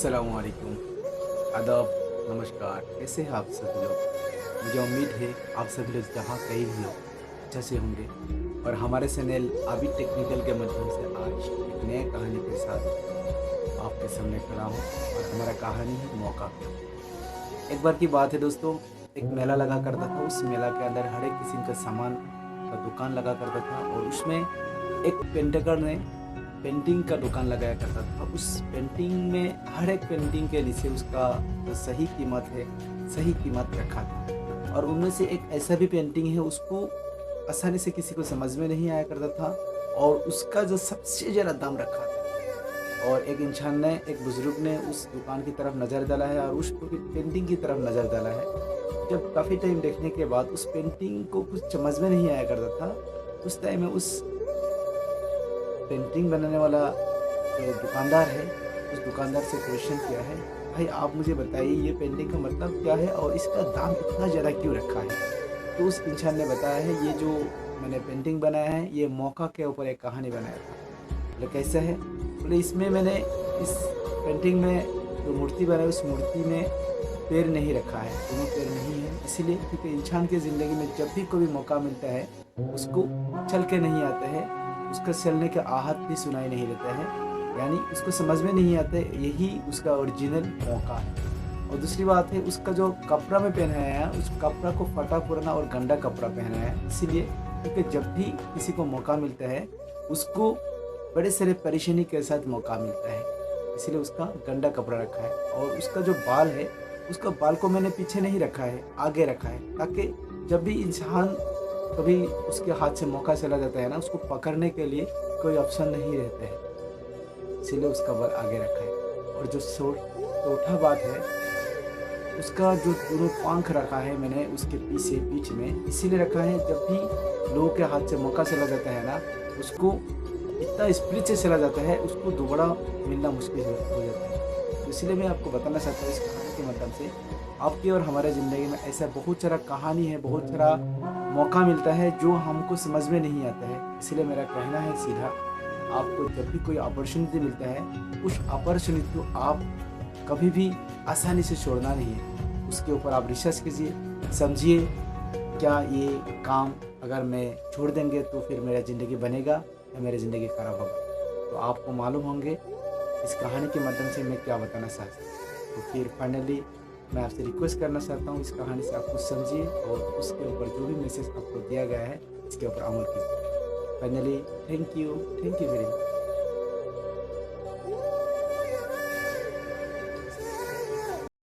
अस्सलामुअलैकुम, आदाब, नमस्कार, कैसे हैं आप सभी लोग? मुझे उम्मीद है आप सभी लोग जहाँ कहीं भी हो, अच्छे से होंगे और हमारे चैनल आबिद टेक्निकल के माध्यम से आज एक नए कहानी के साथ आपके सामने खड़ा हूँ और हमारा कहानी है मौका। एक बार की बात है दोस्तों, एक मेला लगा करता था। उस मेला के अंदर हर एक किस्म का सामान का दुकान लगा करता था और उसमें एक पेंटर ने पेंटिंग का दुकान लगाया करता था। उस पेंटिंग में हर एक पेंटिंग के नीचे उसका जो सही कीमत है, सही कीमत रखा था और उनमें से एक ऐसा भी पेंटिंग है उसको आसानी से किसी को समझ में नहीं आया करता था और उसका जो सबसे ज़्यादा दाम रखा था। और एक इंसान ने, एक बुजुर्ग ने उस दुकान की तरफ नज़र डाला है और उस पेंटिंग की तरफ नज़र डाला है। जब काफ़ी टाइम देखने के बाद उस पेंटिंग को कुछ समझ में नहीं आया करता था, उस टाइम में उस पेंटिंग बनाने वाला जो दुकानदार है, उस दुकानदार से क्वेश्चन किया है, भाई आप मुझे बताइए ये पेंटिंग का मतलब क्या है और इसका दाम इतना ज़्यादा क्यों रखा है? तो उस इंसान ने बताया है, ये जो मैंने पेंटिंग बनाया है ये मौका के ऊपर एक कहानी बनाया था। बोले कैसे है? बोले इसमें मैंने इस पेंटिंग में जो मूर्ति बनाई उस मूर्ति में पैर नहीं रखा है, दोनों पैर नहीं है, इसीलिए क्योंकि इंसान की ज़िंदगी में जब भी कोई मौका मिलता है उसको चल के नहीं आता है, उसका चलने का आहत भी सुनाई नहीं देता है, यानी उसको समझ में नहीं आता है, यही उसका ओरिजिनल मौका है। और दूसरी बात है उसका जो कपड़ा में पहनाया है उस कपड़ा को फटा पुराना और गंदा कपड़ा पहनाया है, इसीलिए क्योंकि जब भी किसी को मौका मिलता है उसको बड़े सारे परेशानी के साथ मौका मिलता है, इसीलिए उसका गंदा कपड़ा रखा है। और उसका जो बाल है उसका बाल को मैंने पीछे नहीं रखा है, आगे रखा है, ताकि जब भी इंसान कभी उसके हाथ से मौका चला जाता है ना, उसको पकड़ने के लिए कोई ऑप्शन नहीं रहता है, इसीलिए उसका बाल आगे रखा है। और जो चौथा बात है उसका जो दोनों पंख रखा है मैंने उसके पीछे पीठ में इसीलिए रखा है, जब भी लोगों के हाथ से मौका चला जाता है ना, उसको इतना स्पीड से चला जाता है उसको दोबारा मिलना मुश्किल हो जाता है। तो इसलिए मैं आपको बताना चाहता हूँ इस कहानी के माध्यम से, आपकी और हमारे ज़िंदगी में ऐसा बहुत सारा कहानी है, बहुत सारा मौका मिलता है जो हमको समझ में नहीं आता है। इसलिए मेरा कहना है सीधा, आपको जब भी कोई अपॉर्चुनिटी मिलता है उस अपॉर्चुनिटी को आप कभी भी आसानी से छोड़ना नहीं है, उसके ऊपर आप रिसर्च कीजिए, समझिए क्या ये काम अगर मैं छोड़ देंगे तो फिर मेरा ज़िंदगी बनेगा या मेरी ज़िंदगी ख़राब होगा। तो आपको मालूम होंगे इस कहानी के माध्यम से मैं क्या बताना चाहता हूँ। तो फिर फाइनली मैं आपसे रिक्वेस्ट करना चाहता हूँ, इस कहानी से आप कुछ समझिए और उसके ऊपर जो भी मैसेज आपको दिया गया है इसके ऊपर अमल कीजिए। Finally thank you very much.